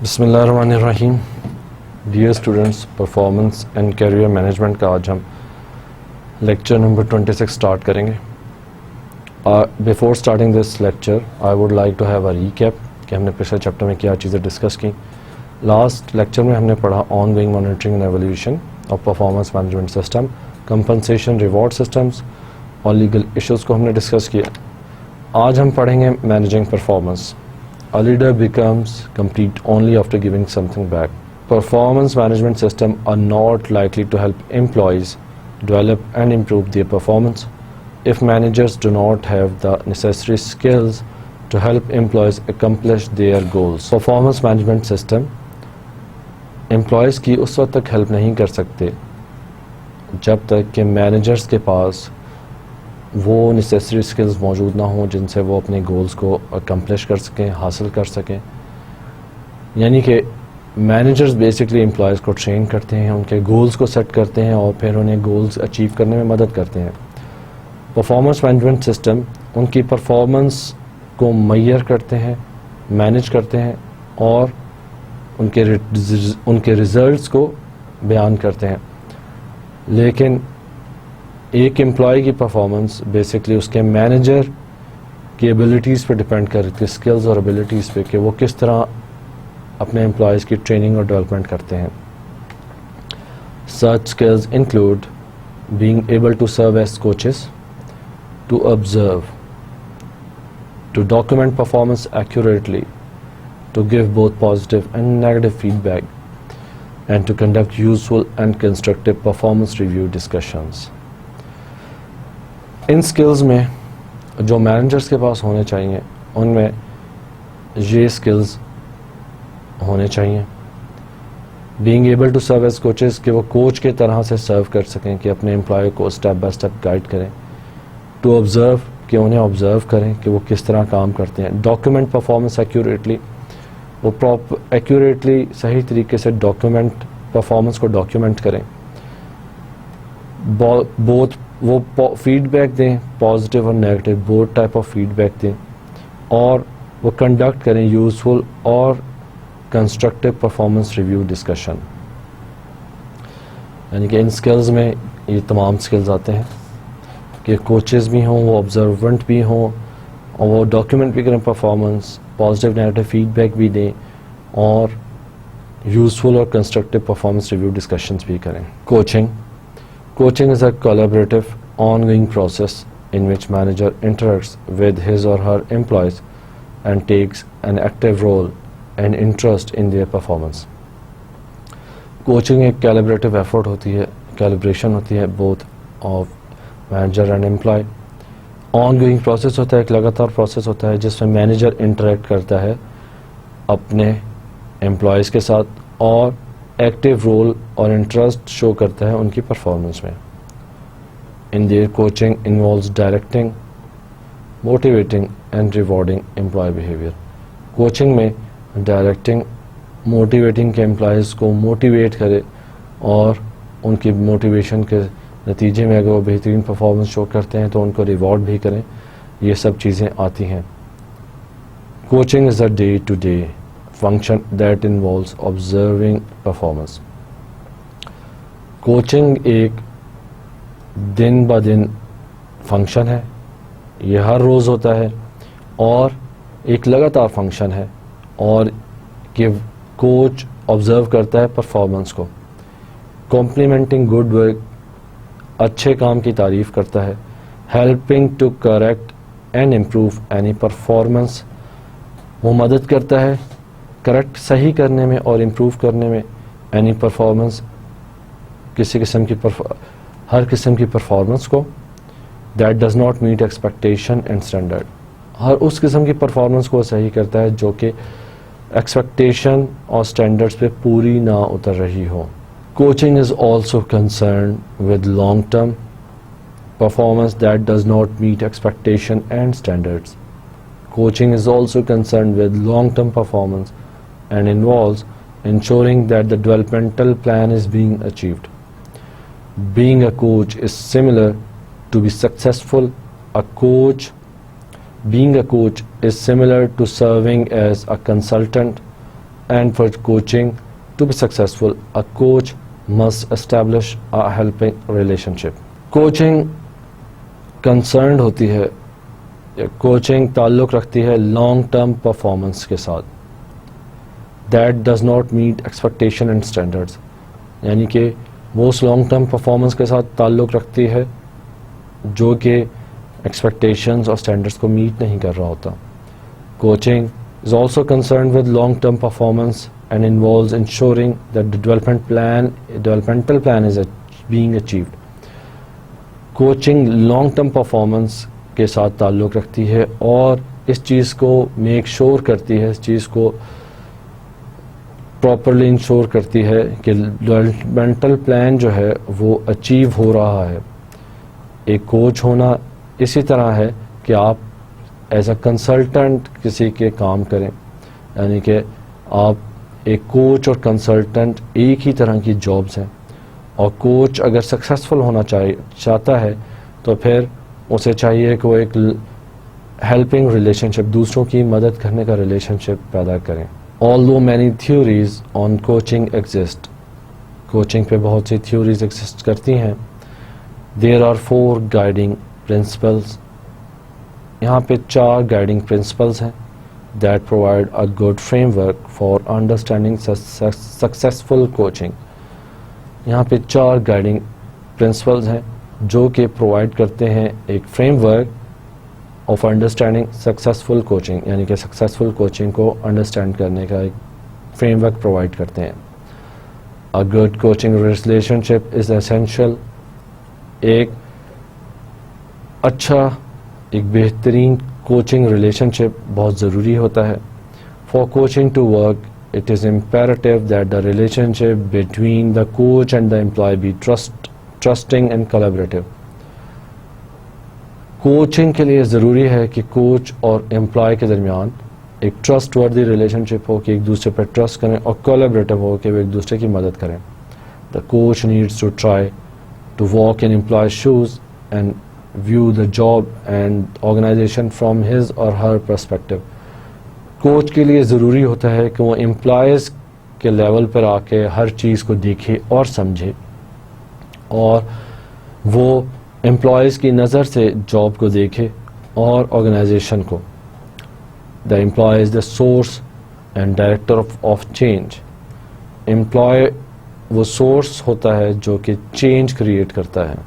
बिस्मिल्लाहिर्रहमानिर्रहीम। Dear students, performance and career management का आज हम लेक्चर नंबर 26 स्टार्ट करेंगे। Before starting this lecture I would like to have a recap कि हमने पिछले चैप्टर में क्या चीज़ें डिस्कस की। लास्ट लेक्चर में हमने पढ़ा on going monitoring and evolution of performance management system, compensation, reward systems और लीगल इश्यूज़ को हमने डिस्कस किया। आज हम पढ़ेंगे managing performance. A leader becomes complete only after giving something back. Performance management systems are not likely to help employees develop and improve their performance if managers do not have the necessary skills to help employees accomplish their goals. Performance management system employees की उस वक्त तक help नहीं कर सकते जब तक कि managers के पास वो नेसेसरी स्किल्स मौजूद ना हों जिनसे वो अपने गोल्स को अकम्प्लिश कर सकें, हासिल कर सकें। यानी कि मैनेजर्स बेसिकली एम्प्लॉयज़ को ट्रेन करते हैं, उनके गोल्स को सेट करते हैं और फिर उन्हें गोल्स अचीव करने में मदद करते हैं। परफॉर्मेंस मैनेजमेंट सिस्टम उनकी परफॉर्मेंस को मेजर करते हैं, मैनेज करते हैं और उनके रिज़ल्ट्स को बयान करते हैं। लेकिन एक एम्प्लॉय की परफॉर्मेंस बेसिकली उसके मैनेजर की एबिलिटीज़ पे डिपेंड करती है, स्किल्स और एबिलिटीज़ पे, कि वो किस तरह अपने एम्प्लॉयज़ की ट्रेनिंग और डेवलपमेंट करते हैं। Such skills include being able to serve as coaches, to observe, to document performance accurately, to give both positive and negative feedback and to conduct useful and constructive performance review discussions. इन skills में जो managers के पास होने चाहिए उनमें ये skills होने चाहिए। Being able to serve as coaches, कि वो कोच के तरह से सर्व कर सकें, कि अपने एम्प्लॉय को स्टेप बाय स्टेप गाइड करें। टू ऑब्जर्व, कि उन्हें ऑब्जर्व करें कि वो किस तरह काम करते हैं। डॉक्यूमेंट परफॉर्मेंस एक्यूरेटली, वो एक्यूरेटली सही तरीके से डॉक्यूमेंट परफॉर्मेंस को डॉक्यूमेंट करें। बोथ वो फीडबैक दें, पॉजिटिव और negative both type of feedback दें, और वो कंडक्ट करें यूजफुल और कंस्ट्रक्टिव परफॉर्मेंस रिव्यू डिस्कशन। यानी कि इन स्किल्स में ये तमाम स्किल्स आते हैं कि कोचेस भी हों, वो ऑब्जर्वेंट भी हों और वो डॉक्यूमेंट भी करें परफॉर्मेंस, पॉजिटिव नेगेटिव फीडबैक भी दें और यूजफुल और कंस्ट्रक्टिव परफॉर्मेंस रिव्यू डिस्कशंस भी करें। Coaching is a collaborative, ongoing process in which manager interacts with his or her employees and takes an active role and interest in their performance. Coaching एक collaborative effort होती है, calibration होती है both of manager and employee. Ongoing process होता है, एक लगातार process होता है जिसमें manager interact करता है अपने employees के साथ और एक्टिव रोल और इंटरेस्ट शो करता है उनकी परफॉर्मेंस में। In their coaching involves directing, motivating and rewarding employee behaviour. Coaching में डायरेक्टिंग, मोटिवेटिंग के एम्प्लॉयज़ को मोटिवेट करे और उनकी मोटिवेशन के नतीजे में अगर वो बेहतरीन परफॉर्मेंस शो करते हैं तो उनको रिवॉर्ड भी करें। ये सब चीज़ें आती हैं। Coaching is a day to day function that involves observing performance. Coaching एक दिन ब दिन फंक्शन है, ये हर रोज़ होता है और एक लगातार फंक्शन है, और कि कोच ऑब्ज़र्व करता है परफॉर्मेंस को, कॉम्प्लीमेंटिंग गुड वर्क, अच्छे काम की तारीफ़ करता है, helping to correct and improve any performance, वो मदद करता है करेक्ट सही करने में और इम्प्रूव करने में एनी परफॉर्मेंस, किसी किस्म की हर किस्म की परफॉर्मेंस को that does not meet expectation and standard, हर उस किस्म की परफॉर्मेंस को सही करता है जो कि एक्सपेक्टेशन और स्टैंडर्ड्स पे पूरी ना उतर रही हो। Coaching is also concern with long term performance that does not meet expectation and standards. Coaching is also concern with long term performance and involves ensuring that the developmental plan is being achieved. Being a coach is similar to be successful. Being a coach is similar to serving as a consultant and for coaching to be successful, a coach must establish a helping relationship. Coaching concerned होती है, coaching ताल्लुक़ रखती है long term performance के साथ, that does not meet expectation and standards, यानी कि वो उस लॉन्ग टर्म परफॉर्मेंस के साथ ताल्लुक़ रखती है जो कि एक्सपेक्टेशंस और स्टैंडर्ड्स को मीट नहीं कर रहा होता. Coaching is also concerned with long-term performance and involves ensuring that the developmental plan is being achieved. Coaching long term performance के साथ ताल्लुक़ रखती है और इस चीज़ को मेक श्योर करती है, इस चीज़ को प्रॉपरली इंश्योर करती है कि डेवलपमेंटल प्लान जो है वो अचीव हो रहा है. एक कोच होना इसी तरह है कि आप एज अ कंसल्टेंट किसी के काम करें, यानी कि आप एक कोच और कंसल्टेंट एक ही तरह की जॉब्स हैं, और कोच अगर सक्सेसफुल होना चाहता है तो फिर उसे चाहिए कि वो एक हेल्पिंग रिलेशनशिप, दूसरों की मदद करने का रिलेशनशिप पैदा करें. Although many theories on coaching exist, coaching पे बहुत सी थ्योरीज एग्जिस्ट करती हैं. देयर आर 4 गाइडिंग प्रिंसिपल्स, यहाँ पे 4 गाइडिंग प्रिंसिपल्स हैं that provide a good framework for understanding successful coaching. यहाँ पे 4 गाइडिंग प्रिंसिपल्स हैं जो कि प्रोवाइड करते हैं एक framework of understanding successful coaching, यानी कि सक्सेसफुल कोचिंग को अंडरस्टैंड करने का एक फ्रेमवर्क प्रोवाइड करते हैं. A good coaching relationship is essential, एक अच्छा, एक बेहतरीन कोचिंग रिलेशनशिप बहुत ज़रूरी होता है. For coaching to work it is imperative that the relationship between the coach and the employee be trusting and collaborative. Coaching के लिए ज़रूरी है कि कोच और एम्प्लॉय के दरमियान एक ट्रस्ट वर्दी रिलेशनशिप हो, कि एक दूसरे पर ट्रस्ट करें, और कोलैबोरेटिव हो कि वो एक दूसरे की मदद करें. The coach needs to try to walk in employee shoes and view the job and organisation from his or her perspective. Coach के लिए ज़रूरी होता है कि वो एम्प्लॉयज़ के लेवल पर आके हर चीज़ को देखे और समझे, और वो एम्प्लॉयज़ की नज़र से जॉब को देखे और ऑर्गेनाइजेशन को. The employee is the source and director of change. Employee वो सोर्स होता है जो कि चेंज क्रिएट करता है.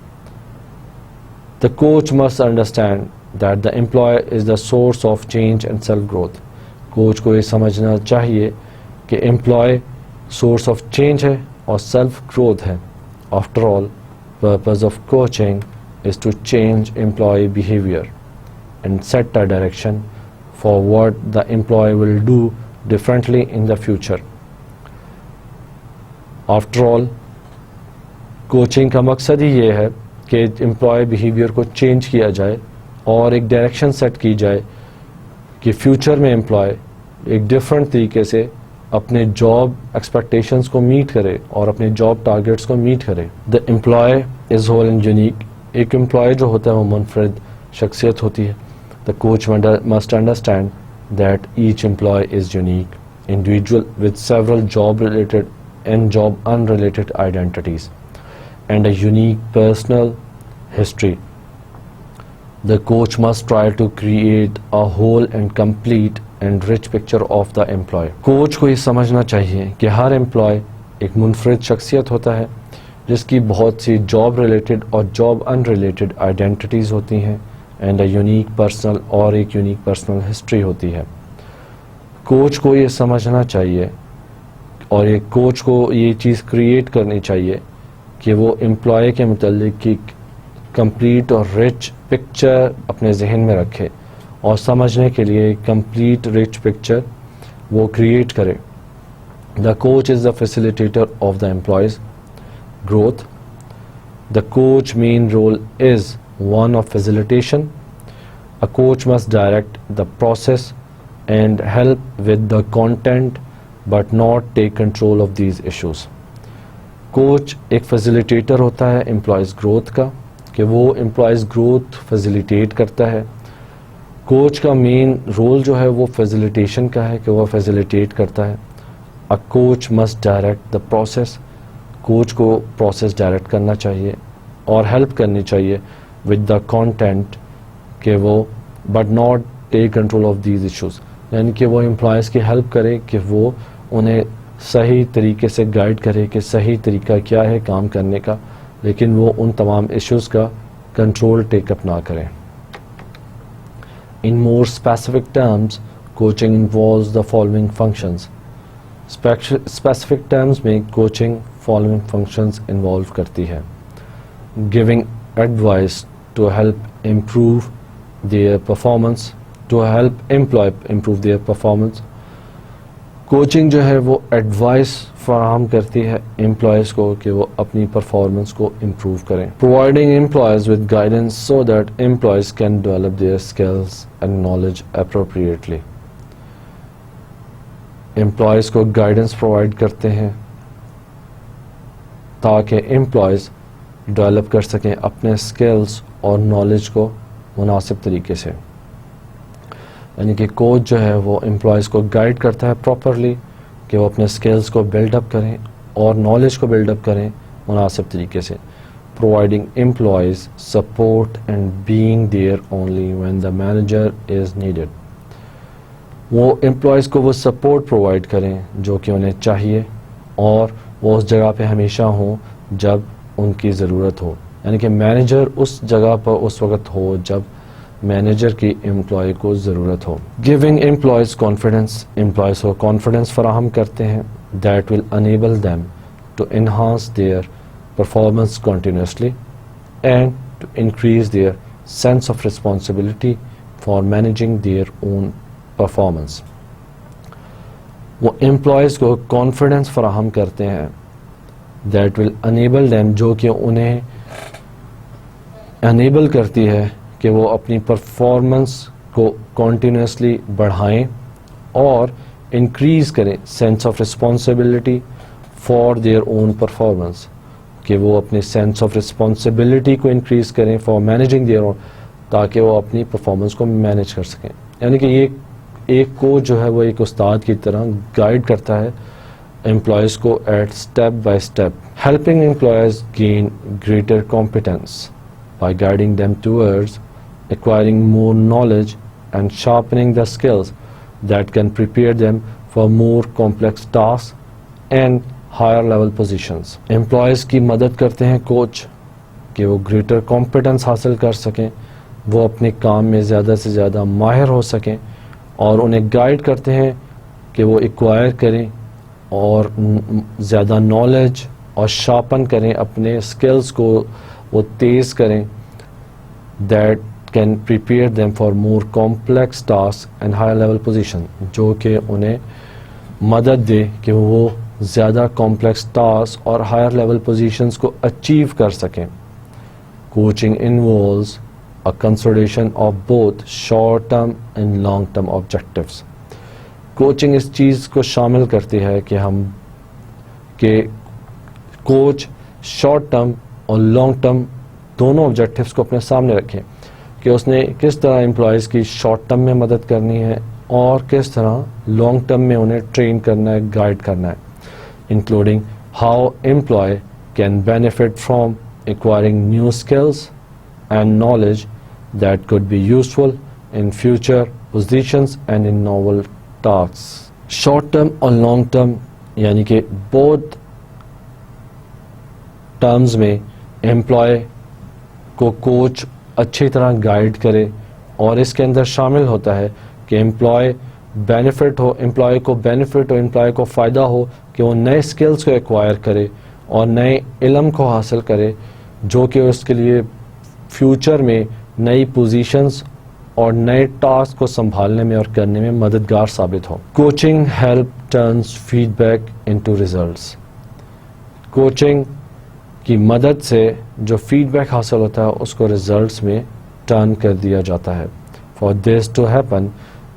The coach must understand that the employee is the source of change and self growth. Coach को ये समझना चाहिए कि एम्प्लॉय सोर्स ऑफ चेंज है और सेल्फ ग्रोथ है. After all, purpose of coaching is to change employee behaviour and set a direction for what the employee will do differently in the future. After all, coaching का मकसद ही ये है कि employ behaviour को change किया जाए और एक डायरेक्शन सेट की जाए कि फ्यूचर में एम्प्लॉय एक डिफरेंट तरीके से अपने जॉब एक्सपेक्टेशंस को मीट करे और अपने जॉब टारगेट्स को मीट करे. The employee is whole and unique. एक एम्प्लॉय जो होता है वो मुनफरद शख्सियत होती है. The coach must understand that each employee is unique individual with several job related and job unrelated identities and a unique personal history. The coach must try to create a whole and complete and rich picture of the employee. Coach को ये समझना चाहिए कि हर employ एक मुनफरद शख्सियत होता है जिसकी बहुत सी जॉब रिलेटेड और जॉब अनरिलेटेड आइडेंटिटीज़ होती हैं एंड अ यूनिक पर्सनल और एक यूनिक पर्सनल हिस्ट्री होती है. कोच को ये समझना चाहिए और एक कोच को ये चीज़ क्रिएट करनी चाहिए कि वो एम्प्लॉय के मुतल्लिक की कंप्लीट और रिच पिक्चर अपने जहन में रखे और समझने के लिए कंप्लीट रिच पिक्चर वो क्रिएट करे. The coach is the facilitator of the employee's growth. The coach main role is one of facilitation. A coach must direct the process and help with the content but not take control of these issues. Coach एक facilitator होता है employees growth का, कि वो employees growth facilitate करता है. Coach का main role जो है वो फैसिलिटेशन का है कि वह फैसिलिटेट करता है, अ coach must direct the process, coach को प्रोसेस डायरेक्ट करना चाहिए और हेल्प करनी चाहिए विद द कंटेंट कि वो but not take control of these issues, यानी कि वो एम्प्लॉयज़ की हेल्प करे कि वो उन्हें सही तरीके से गाइड करे कि सही तरीका क्या है काम करने का, लेकिन वो उन तमाम इश्यूज़ का कंट्रोल टेकअप ना करें. In more specific terms coaching involves the following functions. Specific terms में कोचिंग फॉलोइंग फंक्शंस इन्वॉल्व करती है. Giving advice to help improve their performance, to help employ improve their performance. Coaching जो है वो advice फराहम करती है एम्प्लॉयज़ को कि वो अपनी परफॉर्मेंस को इम्प्रूव करें. Providing employees with guidance so that employees can develop their skills and knowledge appropriately. Employees को गाइडेंस प्रोवाइड करते हैं ताकि एम्प्लॉयज़ डेवलप कर सकें अपने स्किल्स और नॉलेज को मुनासिब तरीके से. यानी कि कोच जो है वो एम्प्लॉयज़ को गाइड करता है प्रॉपरली कि वो अपने स्किल्स को बिल्डअप करें और नॉलेज को बिल्डअप करें मुनासिब तरीके से. Providing employees support and being there only when the manager is needed. वो एम्प्लॉयज़ को वो सपोर्ट प्रोवाइड करें जो कि उन्हें चाहिए और वो उस जगह पे हमेशा हों जब उनकी ज़रूरत हो, यानी कि मैनेजर उस जगह पर उस वक्त हो जब मैनेजर की एम्प्लॉय को ज़रूरत हो. गिविंग एम्प्लॉयज़ कॉन्फिडेंस, एम्प्लॉयज़ को कॉन्फिडेंस फराहम करते हैं that will enable them to enhance their performance continuously and to increase their sense of responsibility for managing their own performance. वो एम्प्लॉयज़ को कॉन्फिडेंस फराहम करते हैं दैट विल अनेबल दैम, जो कि उन्हें अनेबल करती है कि वो अपनी परफॉर्मेंस को कॉन्टीन्यूसली बढ़ाएं और इंक्रीज़ करें sense of responsibility for their own performance, कि वो अपने सेंस ऑफ रिस्पॉन्सिबिलिटी को इंक्रीज़ करें फॉर मैनेजिंग देयर ओन, ताकि वो अपनी परफॉर्मेंस को मैनेज कर सकें. यानी कि ये एक कोच जो है वो एक उस्ताद की तरह गाइड करता है एम्प्लॉयज़ को at step by step, helping employees gain greater competence by guiding them towards acquiring more knowledge and sharpening the skills that can prepare them for more complex tasks and higher level positions. Employees की मदद करते हैं coach कि वो greater competence हासिल कर सकें, वो अपने काम में ज़्यादा से ज़्यादा माहिर हो सकें, और उन्हें गाइड करते हैं कि वो एक्वायर करें और ज़्यादा नॉलेज और शार्पन करें अपने स्किल्स को, वो तेज़ करें that can prepare them for more complex task and higher level position, जो कि उन्हें मदद दे कि वो ज़्यादा कॉम्प्लेक्स टास्क और हायर लेवल पोजीशंस को अचीव कर सकें. Coaching involves a consideration of both short term and long term objectives. Coaching इस चीज़ को शामिल करती है कि कोच शॉर्ट टर्म और लॉन्ग टर्म दोनों ऑब्जेक्टिव्स को अपने सामने रखें कि उसने किस तरह एम्प्लॉयज़ की शॉर्ट टर्म में मदद करनी है और किस तरह लॉन्ग टर्म में उन्हें ट्रेन करना है, गाइड करना है, including how employee can benefit from acquiring new skills and knowledge that could be useful in future positions and in novel task. Short term और लॉन्ग टर्म यानी कि बोथ टर्म्स में एम्प्लॉय को coach अच्छी तरह guide करे, और इसके अंदर शामिल होता है कि एम्प्लॉय को बेनिफिट हो, एम्प्लॉय को फ़ायदा हो कि वो नए स्किल्स को एक्वायर करे और नए इल्म को हासिल करे, जो कि उसके लिए फ्यूचर में नई पोजीशंस और नए टास्क को संभालने में और करने में मददगार साबित हो. Coaching help turns feedback into results. Coaching की मदद से जो फीडबैक हासिल होता है उसको रिजल्ट्स में टर्न कर दिया जाता है. For this to happen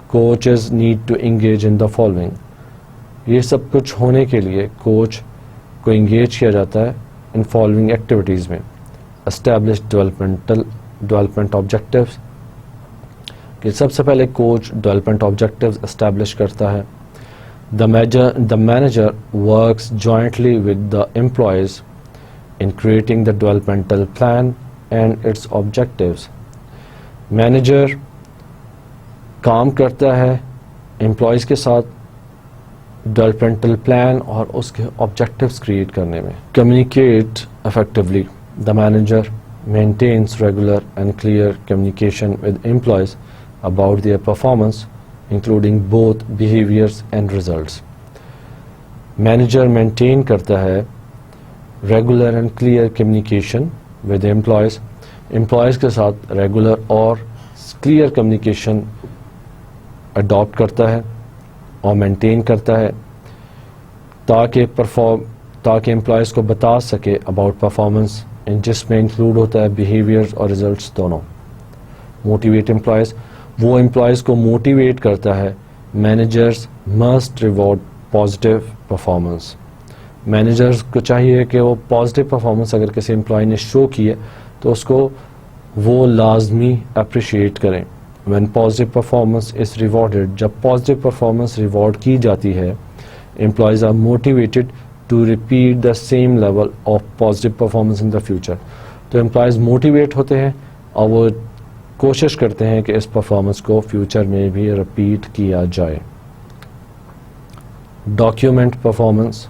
coaches need to engage in the following. ये सब कुछ होने के लिए कोच को इंगेज किया जाता है इन फॉलोइंग एक्टिविटीज़ में. एस्टैब्लिश डेवलपमेंट ऑब्जेक्टिव्स, कि सबसे पहले कोच डेवलपमेंट ऑब्जेक्टिव्स एस्टैब्लिश करता है. The manager works jointly with the employees in creating the developmental plan and its objectives. Manager काम करता है एम्प्लॉयज़ के साथ डेवलपमेंटल प्लान और उसके ऑब्जेक्टिव्स क्रिएट करने में. Communicate effectively. The manager maintains regular and clear communication with employees about their performance, including both behaviors and results. Manager maintain करता है regular and clear communication with employees. Employees के साथ regular और clear communication adopt करता है और maintain करता है ताकि एम्प्लॉयज़ को बता सके अबाउट परफॉर्मेंस, जिसमें इंक्लूड होता है बिहेवियर्स और रिजल्ट्स दोनों. मोटिवेट एम्प्लॉयज़, वो एम्प्लॉयज़ को मोटिवेट करता है. Managers must reward positive performance. Managers को चाहिए कि वो पॉजिटिव परफॉर्मेंस अगर किसी एम्प्लॉय ने शो की है तो उसको वो लाजमी अप्रिशिएट करें. When positive performance is rewarded, जब positive performance reward की जाती है, employees are motivated to repeat the same level of positive performance in the future. तो employees motivate होते हैं और वो कोशिश करते हैं कि इस performance को future में भी repeat किया जाए. Document performance.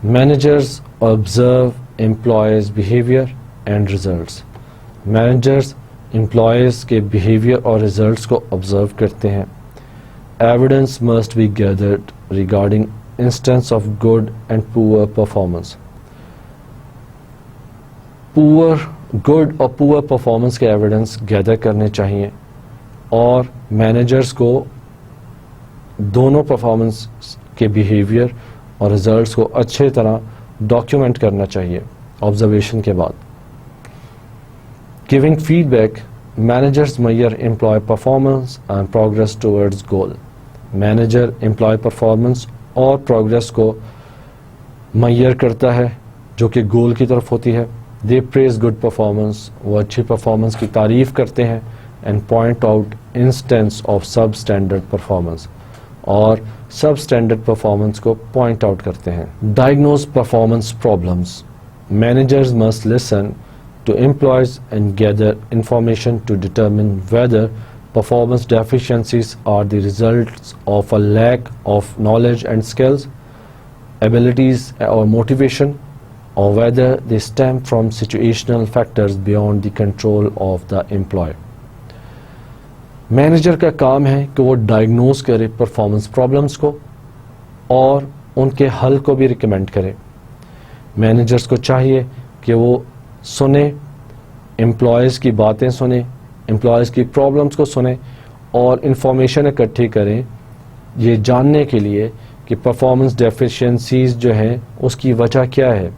Managers observe employees' behavior and results. Managers employees के बिहेवियर और रिजल्ट्स को ऑब्जर्व करते हैं. Evidence must be gathered regarding instance of good and poor performance. Good और पुअर परफॉर्मेंस के एविडेंस गैदर करने चाहिए और मैनेजर्स को दोनों परफॉर्मेंस के बिहेवियर और रिजल्ट्स को अच्छे तरह डॉक्यूमेंट करना चाहिए ऑब्जर्वेशन के बाद. Giving feedback, managers measure employee performance and progress towards goal. Manager employee performance और progress को measure करता है जो कि गोल की तरफ होती है. They praise good performance, वो अच्छी performance की तारीफ करते हैं and point out instance of substandard performance और substandard performance को point out करते हैं. Diagnose performance problems. Managers must listen to employees and gather information to determine whether performance deficiencies are the results of a lack of knowledge and skills, abilities or motivation, or whether they stem from situational factors beyond the control of the employee. Manager का काम है कि वो diagnose करे performance problems को और उनके हल को भी रिकमेंड करे. मैनेजर्स को चाहिए कि वो सुने, एम्प्लॉयज़ की बातें सुने, एम्प्लॉयज़ की प्रॉब्लम्स को सुने और इंफॉर्मेशन इकट्ठी करें ये जानने के लिए कि परफॉर्मेंस डेफिशिएंसीज जो हैं उसकी वजह क्या है.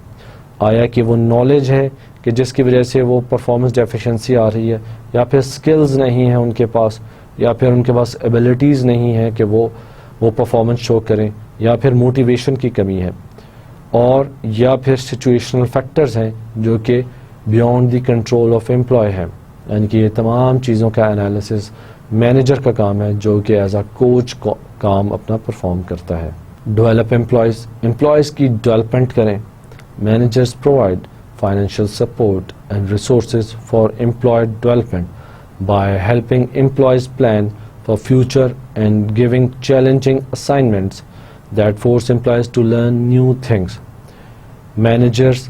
आया कि वो नॉलेज है कि जिसकी वजह से वो परफॉर्मेंस डेफिशिएंसी आ रही है, या फिर स्किल्स नहीं है उनके पास, या फिर उनके पास एबिलिटीज़ नहीं है कि वो परफॉर्मेंस शो करें, या फिर मोटिवेशन की कमी है, और या फिर सिचुएशनल फैक्टर्स हैं जो कि beyond the control of employee है. यानी कि ये तमाम चीज़ों का एनालिसिस मैनेजर का काम है जो कि एज अ कोच काम अपना परफॉर्म करता है. डेवलप एम्प्लॉयज़ की डेवलपमेंट करें. Managers provide financial support and resources for employee development by helping employees plan for future and giving challenging assignments that force employees to learn new things. Managers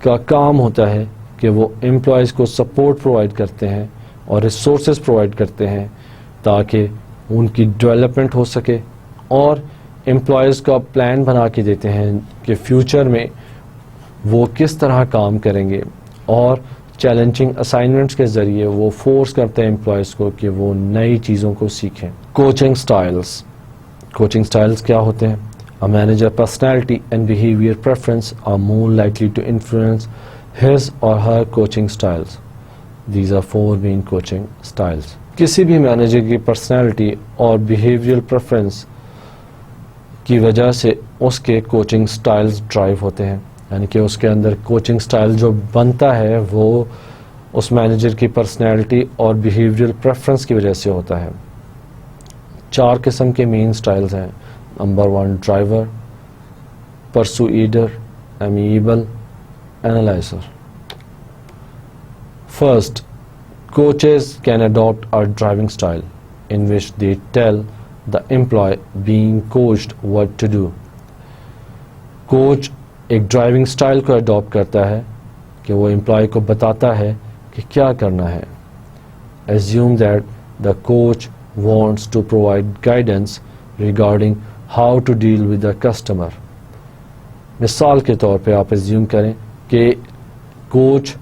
का काम होता है कि वो एम्प्लॉयज़ को support provide करते हैं और रिसोर्सेज प्रोवाइड करते हैं ताकि उनकी डेवलपमेंट हो सके, और एम्प्लॉयज़ का प्लान बना के देते हैं कि फ्यूचर में वो किस तरह काम करेंगे, और चैलेंजिंग असाइनमेंट्स के ज़रिए वो फोर्स करते हैं एम्प्लॉयज़ को कि वो नई चीज़ों को सीखें. कोचिंग स्टाइल्स क्या होते हैं? A manager personality and behavior preference are more likely to influence his or her coaching styles. These are 4 main coaching styles. किसी भी मैनेजर की पर्सनैलिटी और बिहेवियरल प्रेफरेंस की वजह से उसके कोचिंग स्टाइल्स ड्राइव होते हैं. यानी कि उसके अंदर कोचिंग स्टाइल जो बनता है वो उस मैनेजर की पर्सनैलिटी और बिहेवियरल प्रेफरेंस की वजह से होता है. 4 किस्म के मेन स्टाइल्स हैं. Number 1, driver, persuader, amiable, analyzer. First, coaches can adopt a driving style in which they tell the employee being coached what to do. Coach एक ड्राइविंग स्टाइल को अडॉप्ट करता है कि वो एम्प्लॉय को बताता है कि क्या करना है. Assume that the coach wants to provide guidance regarding how to deal with the customer. मिसाल के तौर पे आप एज्यूम करें कि कोच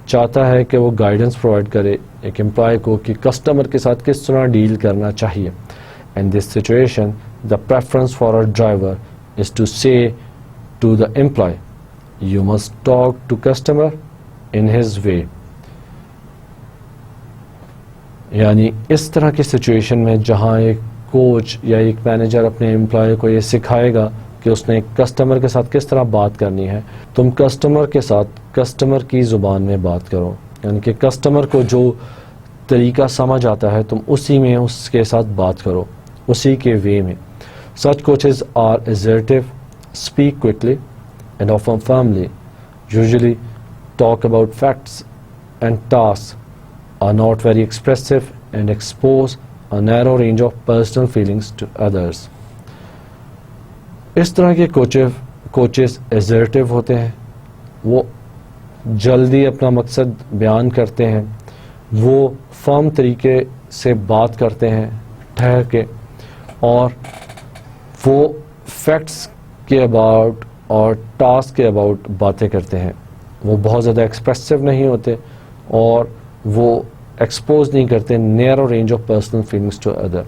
चाहता है कि वो गाइडेंस प्रोवाइड करे एक एम्प्लॉय को कि कस्टमर के साथ किस तरह डील करना चाहिए. In this situation, the preference for a driver is to say to the employee, you must talk to customer in his way. यानी इस तरह की सिचुएशन में जहां एक कोच या एक मैनेजर अपने एम्प्लॉय को ये सिखाएगा कि उसने कस्टमर के साथ किस तरह बात करनी है, तुम कस्टमर के साथ कस्टमर की ज़ुबान में बात करो. यानी कि कस्टमर को जो तरीका समझ आता है तुम उसी में उसके साथ बात करो, उसी के वे में. Such coaches are assertive, speak quickly and often firmly, usually talk about facts and tasks, are not very expressive and expose a narrow range of personal feelings to others. इस तरह के कोचेस assertive होते हैं, वो जल्दी अपना मकसद बयान करते हैं, वो फर्म तरीके से बात करते हैं ठहर के, और वो फैक्ट्स के अबाउट और टास्क के अबाउट बातें करते हैं. वो बहुत ज़्यादा एक्सप्रेसिव नहीं होते और वो एक्सपोज नहीं करते narrow range of personal feelings to other,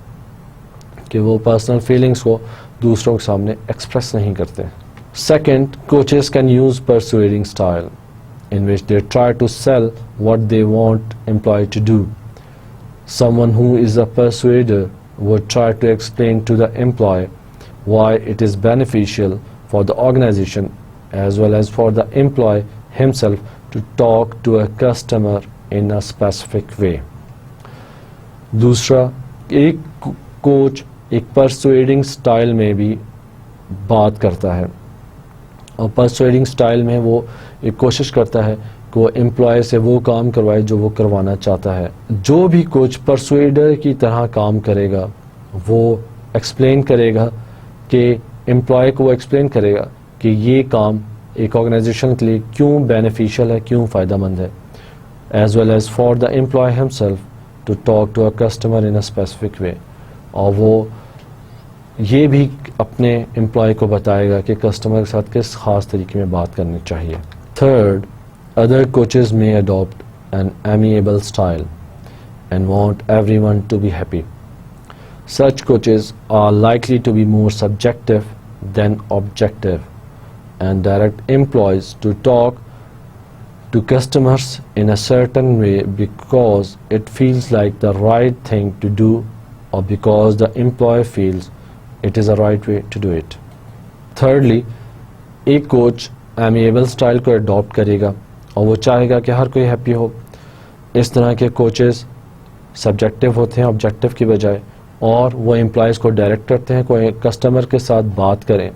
कि वो पर्सनल फीलिंग्स को दूसरों के सामने एक्सप्रेस नहीं करते. Second, coaches can use persuading style in which they try to sell what they want employee to do. Someone who is a persuader would try to explain to the employee why it is beneficial for the organization as well as for the employee himself to talk to a customer in a specific way. दूसरा, एक coach एक persuading style में भी बात करता है और persuading style में वो एक कोशिश करता है कि वो एम्प्लॉय से वो काम करवाए जो वो करवाना चाहता है. जो भी कोच परसुएडर की तरह काम करेगा वो एक्सप्लेन करेगा कि एम्प्लॉय को वो एक्सप्लेन करेगा कि ये काम एक ऑर्गेनाइजेशन के लिए क्यों बेनिफिशियल है, क्यों फ़ायदेमंद है, as well as for the employee himself to talk to a customer in a specific way. और वो ये भी अपने एम्प्लॉय को बताएगा कि कस्टमर के साथ किस खास तरीके में बात करनी चाहिए. Third, other coaches may adopt an amiable style and want everyone to be happy. Such coaches are likely to be more subjective than objective and direct employees to talk to customers in a certain way because it feels like the right thing to do or because the employer feels it is a right way to do it. Thirdly, एक coach amiable style को adopt करेगा और वो चाहेगा कि हर कोई happy हो. इस तरह के कोचेस सब्जेक्टिव होते हैं ऑब्जेक्टिव की बजाय, और वो एम्प्लॉयज़ को डायरेक्ट करते हैं कोई कस्टमर के साथ बात करें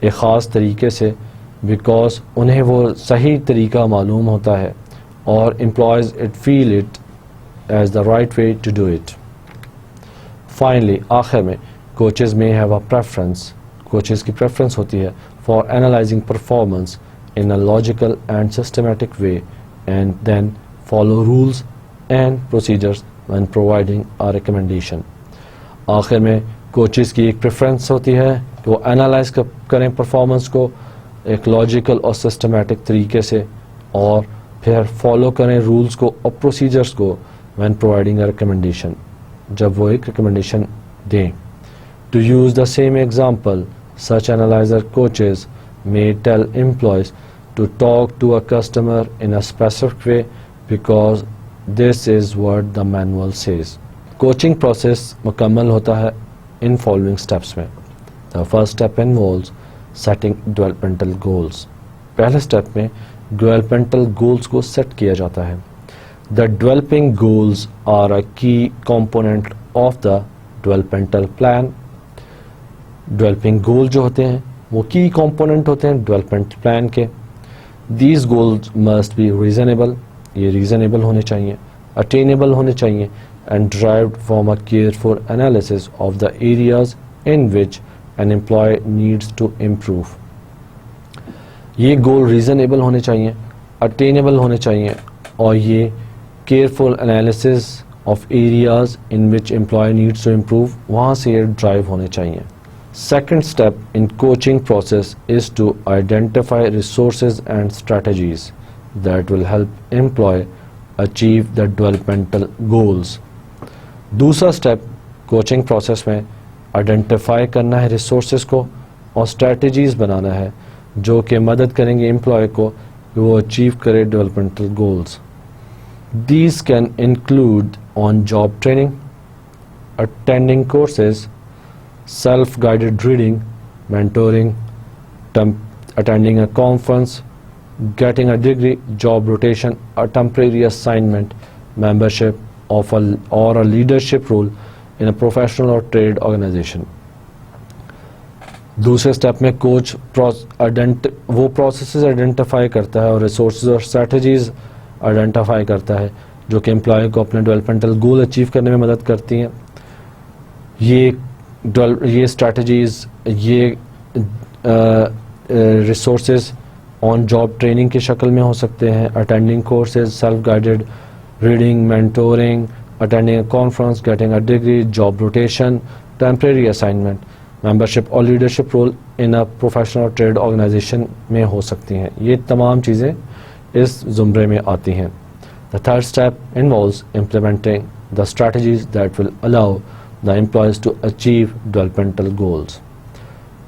एक ख़ास तरीके से, बिकॉज उन्हें वो सही तरीका मालूम होता है और employees it feel it as the right way to do it. Finally, आखिर में, coaches may have a preference. Coaches की प्रेफरेंस होती है for analysing performance in a logical and systematic way and then follow rules and procedures when providing a recommendation. आखिर में coaches की एक preference होती है कि वो एनालाइज करें परफॉर्मेंस को एक लॉजिकल और सिस्टमेटिक तरीके से और फिर फॉलो करें रूल्स को और प्रोसीजर्स को व्हेन प्रोवाइडिंग अ रिकमेंडेशन, जब वो एक रिकमेंडेशन दें. To use the same example, such analyzer coaches may tell employees to talk to a customer in a specific way because this is what the manual says. Coaching process मुकम्मल होता है in following steps में. The first step involves setting developmental goals. पहले step में developmental goals को set किया जाता है. The developing goals are a key component of the developmental plan. Developing goal जो होते हैं वो की कंपोनेंट होते हैं डेवलपमेंट प्लान के। These goals must be reasonable, ये रीजनेबल होने चाहिए, अटेनेबल होने चाहिए, and driven from a careful analysis of the areas in which an employ needs to improve. ये गोल रीजनेबल होने चाहिए, अटेनेबल होने चाहिए, और ये careful analysis of areas in which employee needs to improve, वहाँ से ये ड्राइव होने चाहिए। Second step in coaching process is to identify resources and strategies that will help employee achieve the developmental goals. दूसरा स्टेप कोचिंग प्रोसेस में identify करना है resources को और स्ट्रेटजीज बनाना है जो कि मदद करेंगे एम्प्लॉय को कि वो अचीव करे developmental goals. These can include on job training, attending courses, self-guided reading, mentoring, attending a conference, getting a degree, job rotation, a temporary assignment, membership of or a leadership role in a professional or trade organization. दूसरे step में coach वो processes identify करता है और resources और strategies identify करता है जो कि एम्प्लॉय को अपने डेवलपमेंटल गोल अचीव करने में मदद करती हैं। ये स्ट्रैटेजीज, ये रिसोर्सेज ऑन जॉब ट्रेनिंग की शक्ल में हो सकते हैं, attending courses, self guided reading, mentoring, attending a conference, getting a degree, job rotation, temporary assignment, membership और leadership role in a professional trade organisation में हो सकती हैं। ये तमाम चीज़ें इस जुमरे में आती हैं। The third step involves implementing the strategies that will allow the employees to achieve developmental goals.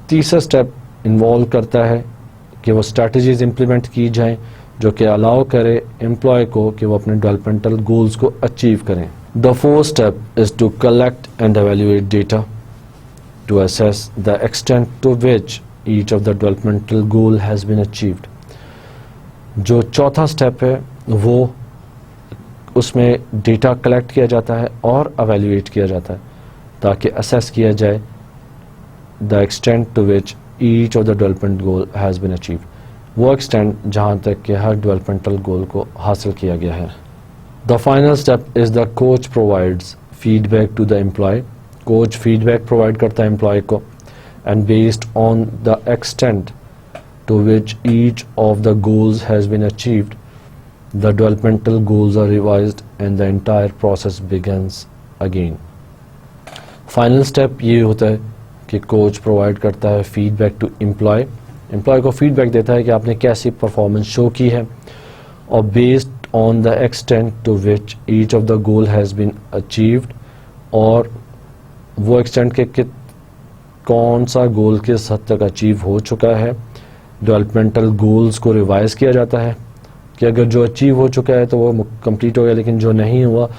तीसरा स्टेप इन्वॉल्व करता है कि वो स्ट्रैटेजीज इम्प्लीमेंट की जाएं जो कि अलाउ करे एम्प्लॉय को कि वो अपने डेवलपमेंटल गोल्स को अचीव करें। The fourth step is to collect and evaluate data to assess the extent to which each of the developmental goal has been achieved. जो चौथा स्टेप है वो उसमें डेटा कलेक्ट किया जाता है और एवेल्युएट किया जाता है ताकि असेस किया जाए the extent to which each of the development goal has been achieved, वो एक्सटेंट जहाँ तक कि हर डेवलपमेंटल गोल को हासिल किया गया है। The final step is the coach provides feedback to the employee. Coach feedback provide करता है एम्प्लॉय को and based on the extent to which each of the goals has been achieved the developmental goals are revised and the entire process begins again. Final step ये होता है कि coach provide करता है feedback to employee, employee को feedback देता है कि आपने कैसी परफॉर्मेंस शो की है और based on the extent to which each of the goal has been achieved, और वो एक्सटेंट के कौन सा गोल किस हद तक अचीव हो चुका है। डेवलपमेंटल गोल्स को रिवाइज किया जाता है कि अगर जो अचीव हो चुका है तो वो कंप्लीट हो गया, लेकिन जो नहीं हुआ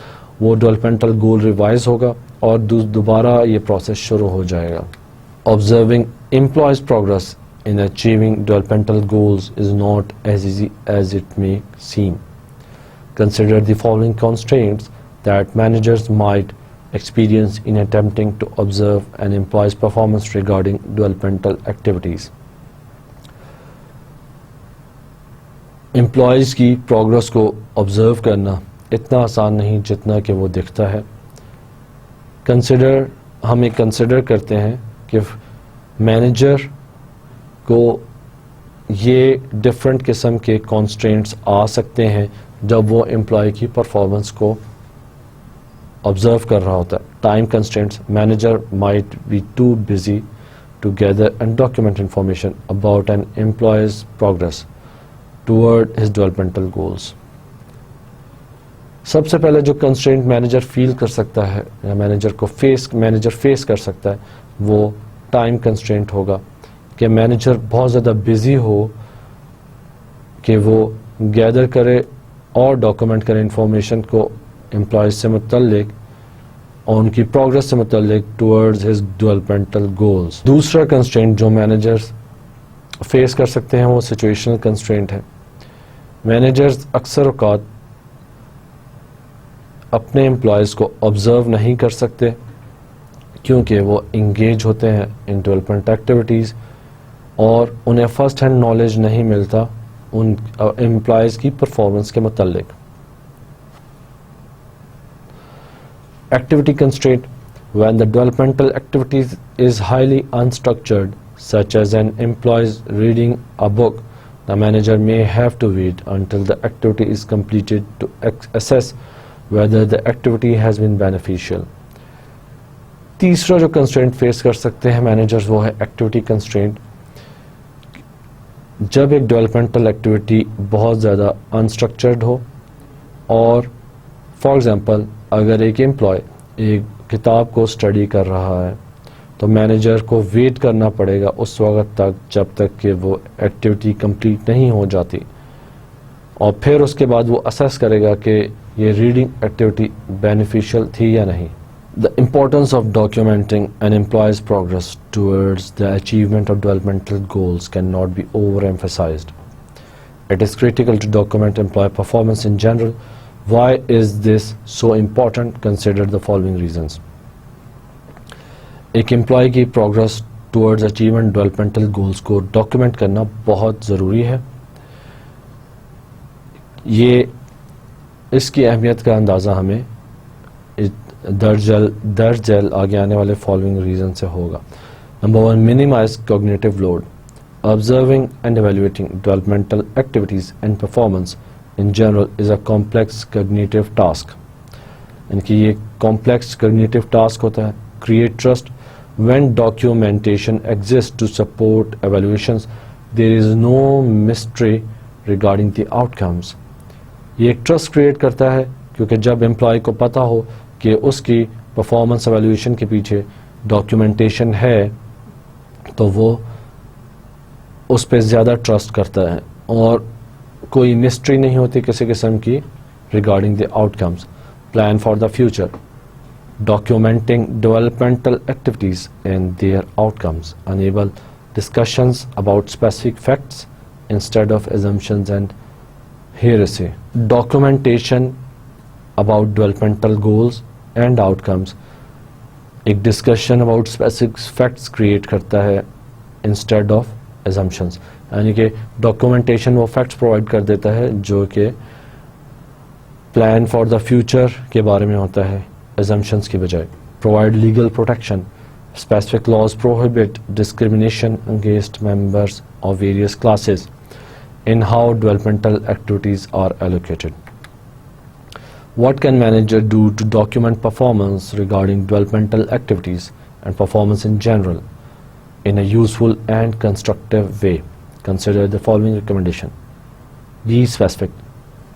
वो डेवलपमेंटल गोल रिवाइज होगा और दोबारा ये प्रोसेस शुरू हो जाएगा। Observing employees progress in achieving developmental goals is not as easy as it may seem. Consider the following constraints that managers might experience in attempting to observe an employee's performance regarding developmental activities. Employees की progress को observe करना इतना आसान नहीं जितना कि वो दिखता है। हम कंसिडर करते हैं कि मैनेजर को ये डिफरेंट किस्म के कॉन्स्ट्रेंट्स आ सकते हैं जब वो एम्प्लॉय की परफॉर्मेंस को ऑब्जर्व कर रहा होता है। Time constraints, manager might be too busy to gather and document information about an employee's progress toward his developmental goals. सबसे पहले जो कंस्ट्रेंट मैनेजर फील कर सकता है या मैनेजर फेस कर सकता है वो टाइम कंस्ट्रेंट होगा कि मैनेजर बहुत ज़्यादा बिजी हो कि वो गैदर करे और डॉक्यूमेंट करे इंफॉर्मेशन को एम्प्लॉयज से मुतल्लिक और उनकी प्रोग्रेस से मुतल्लिक टूवर्ड्स हिज डेवलपमेंटल गोल्स। दूसरा कंस्ट्रेंट जो मैनेजर्स फेस कर सकते हैं वो सिचुएशनल कंस्ट्रेंट है। मैनेजर्स अक्सर औकात अपने एम्प्लॉयज़ को ऑब्जर्व नहीं कर सकते क्योंकि वो इंगेज होते हैं इन डेवलपमेंट एक्टिविटीज़ और उन्हें फर्स्ट हैंड नॉलेज नहीं मिलता उन एम्प्लॉयज़ की परफॉर्मेंस के मुतालिक। Activity constraint: when the developmental activities is highly unstructured, such as an employee reading a book, the manager may have to wait until the activity is completed to assess whether the activity has been beneficial. तीसरा जो constraint face कर सकते हैं managers वो है activity constraint. जब एक developmental activity बहुत ज़्यादा अनस्ट्रक्चर्ड हो और फॉर एग्जांपल अगर एक एम्प्लॉय एक किताब को स्टडी कर रहा है तो मैनेजर को वेट करना पड़ेगा उस वक्त तक जब तक कि वो एक्टिविटी कंप्लीट नहीं हो जाती और फिर उसके बाद वो असेस करेगा कि ये रीडिंग एक्टिविटी बेनिफिशियल थी या नहीं। The importance of documenting an employee's progress towards the achievement of developmental goals cannot be overemphasized. It is critical to document employee performance in general. Why is this so important? Consider the following reasons. एक employ की progress towards achievement developmental goals को document करना बहुत ज़रूरी है। ये इसकी अहमियत का अंदाज़ा हमें दर्ज आगे आने वाले फॉलोइंग रीज़न से होगा। Number 1, minimise cognitive load. Observing and evaluating developmental activities and performance in general is a complex cognitive task. इनकी ये कॉम्प्लेक्स कॉग्निटिव टास्क होता है। Create trust. When documentation exist to support evaluations there is no mystery regarding the outcomes. ये एक trust create करता है क्योंकि जब एम्प्लॉय को पता हो कि उसकी परफॉर्मेंस एवेल्युएशन के पीछे डॉक्यूमेंटेशन है तो वो उस पर ज़्यादा ट्रस्ट करता है और कोई मिस्ट्री नहीं होती किसी किस्म की regarding the outcomes. Plan for the future. Documenting developmental activities and their outcomes enable discussions about specific facts instead of assumptions and hearsay. Documentation about developmental goals and outcomes एक discussion about specific facts create करता है instead of assumptions, यानी कि documentation वो facts provide कर देता है जो कि प्लान फॉर द फ्यूचर के बारे में होता है assumptions की बजाय। Provide legal protection. Specific laws prohibit discrimination against members of various classes in how developmental activities are allocated. What can manager do to document performance regarding developmental activities and performance in general in a useful and constructive way? Consider the following recommendation. Be specific.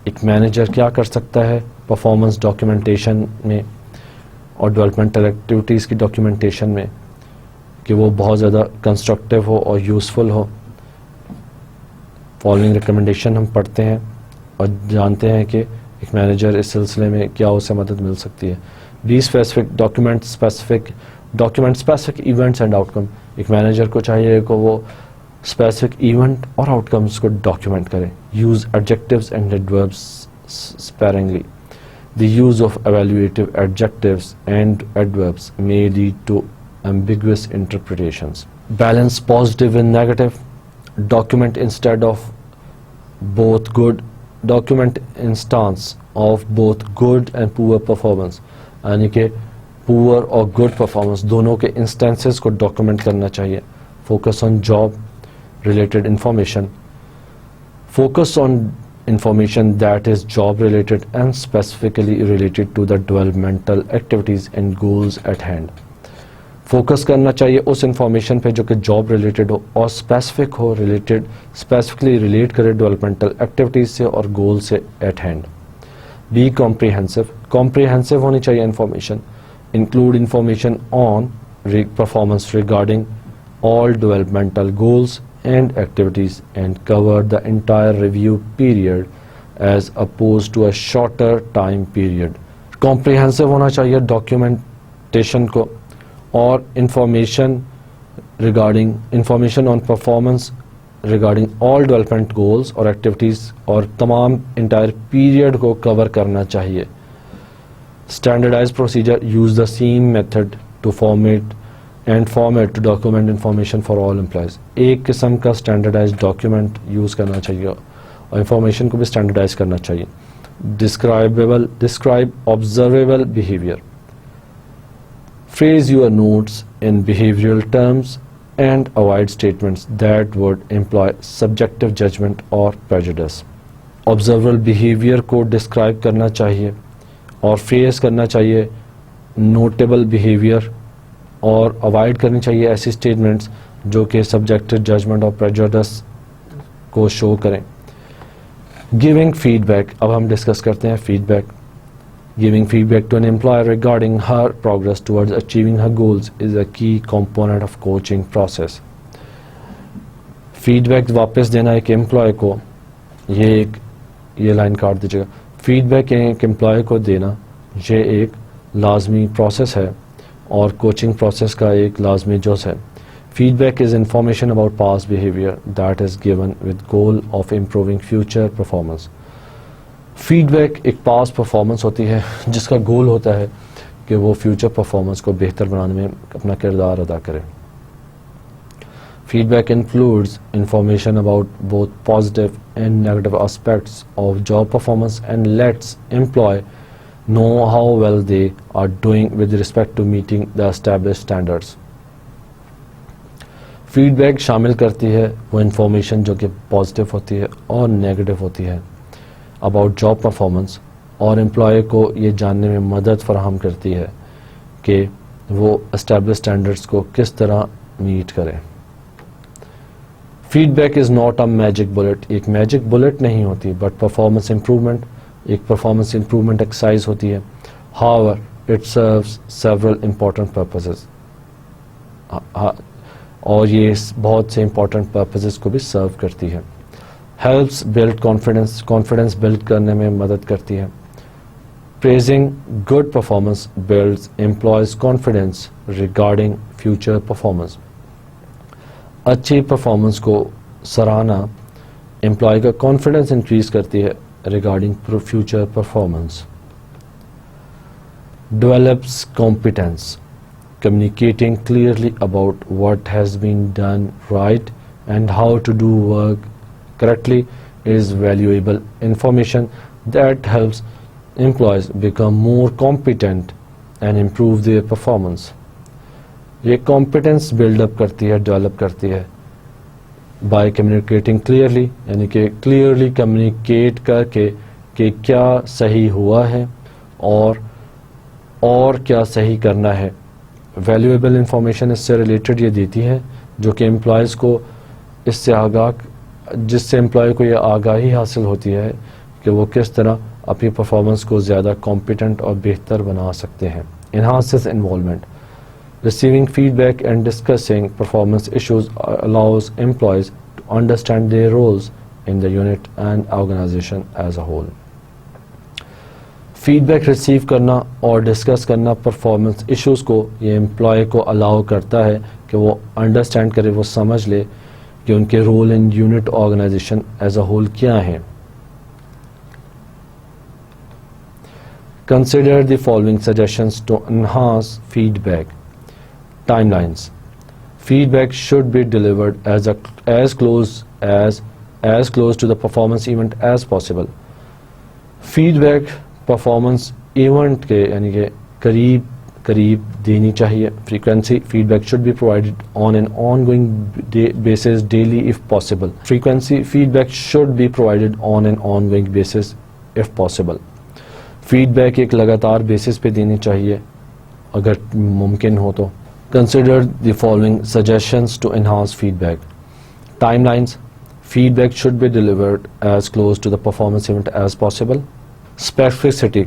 एक manager क्या कर सकता है performance documentation में और developmental activities की documentation में कि वो बहुत ज़्यादा कंस्ट्रक्टिव हो और यूज़फुल हो। फॉलोइंग रिकमेंडेशन हम पढ़ते हैं और जानते हैं कि एक मैनेजर इस सिलसिले में क्या उसे मदद मिल सकती है। Be specific. Document specific events and outcome. एक मैनेजर को चाहिए कि वो स्पेसिफिक इवेंट और आउटकम्स को डॉक्यूमेंट करें। Use adjectives and adverbs sparingly. The use of evaluative adjectives and adverbs may lead to ambiguous interpretations. Balance positive and negative. Document instead of both good. Document instance of both good and poor performance, यानी कि poor और good performance दोनों के instances को document करना चाहिए। Focus on job related information. Focus on information that is job related and specifically related to the developmental activities and goals at hand. Focus करना चाहिए उस इंफॉर्मेशन पे जो कि जॉब रिलेटेड हो और स्पेसिफिक हो, स्पेसिफिकली रिलेट करे डेवलपमेंटल एक्टिविटीज़ से और गोल से एट हैंड। बी कॉम्प्रिहेंसिव होनी चाहिए information. Include information on performance regarding all developmental goals and activities and cover the entire review period as opposed to a shorter time period. Comprehensive होना चाहिए documentation को और information on performance regarding all development goals और activities और तमाम entire period को कवर करना चाहिए। Standardise procedure. Use the same method to format to document information for all employees. एक किस्म का standardized document use करना चाहिए और information को भी standardize करना चाहिए. Describe observable behavior. Phrase your notes in behavioral terms and avoid statements that would imply subjective judgment or prejudice. Observable behavior को describe करना चाहिए और phrase करना चाहिए notable behavior और avoid करनी चाहिए ऐसी statements जो कि subjective judgment और prejudice को show करें. Giving feedback, अब हम discuss करते हैं feedback. Giving feedback to an employer regarding her progress towards achieving her goals is a key component of coaching process. Feedback वापस देना एक एम्प्लॉय को, ये लाइन काट दीजिएगा. फीडबैक एक एम्प्लॉय को देना ये एक लाजमी प्रोसेस है और कोचिंग प्रोसेस का एक लाजमी जुज़ है. Feedback is information about past behavior that is given with goal of improving future performance. Feedback एक पास्ट परफॉर्मेंस होती है जिसका गोल होता है कि वो फ्यूचर परफॉर्मेंस को बेहतर बनाने में अपना किरदार अदा करे. Feedback includes information about both positive and negative aspects of job performance and lets employee know how well they are doing with respect to meeting the established standards. Feedback शामिल करती है वो इंफॉर्मेशन जो कि पॉजिटिव होती है और negative होती है अबाउट जॉब परफॉर्मेंस और एम्प्लॉय को ये जानने में मदद फराहम करती है कि वो एस्टैब्लिश स्टैंडर्ड्स को किस तरह मीट करें. Feedback is not a magic bullet, एक मैजिक बुलेट नहीं होती बट परफॉर्मेंस इंप्रूवमेंट एक परफॉर्मेंस इंप्रूवमेंट एक्सरसाइज होती है. However it serves several important purposes और ये बहुत से इम्पॉर्टेंट पर्पसेस को भी सर्व करती है. हेल्प्स बिल्ड कॉन्फिडेंस बिल्ड करने में मदद करती है. Praising good performance builds employees confidence regarding future performance. अच्छी परफॉर्मेंस को सराहना एम्प्लॉय का कॉन्फिडेंस इंक्रीज करती है regarding future performance. Develops competence. Communicating clearly about what has been done right and how to do work correctly is valuable information that helps employees become more competent and improve their performance. ये competence build up करती है, develop करती है by communicating clearly, यानी कि clearly communicate करके कि क्या सही हुआ है और क्या सही करना है. वैल्यूएबल इंफॉर्मेशन इससे रिलेटेड ये देती है जो कि एम्प्लॉयज़ को जिससे एम्प्लॉय को ये आगाही हासिल होती है कि वो किस तरह अपनी परफॉर्मेंस को ज़्यादा कॉम्पिटेंट और बेहतर बना सकते हैं. Enhances involvement. Receiving feedback and discussing performance issues allows employees to understand their roles in the unit and organisation as a whole. Feedback receive करना और डिस्कस करना परफॉर्मेंस इश्यूज़ को ये एम्प्लॉय को अलाउ करता है कि वो अंडरस्टैंड करे, वो समझ ले कि उनके role in unit organisation as a whole क्या है. Consider the following suggestions to enhance feedback. Timelines. Feedback should be delivered as close to the performance event as possible. Feedback performance event के यानी कि करीब देनी चाहिए. Frequency. Feedback should be provided on an ongoing basis daily if possible. Frequency. Feedback should be provided on an ongoing basis if possible. Feedback एक लगातार basis पे देनी चाहिए अगर मुमकिन हो तो. Consider the following suggestions to enhance feedback. Timelines. Feedback should be delivered as close to the performance event as possible. Specificity.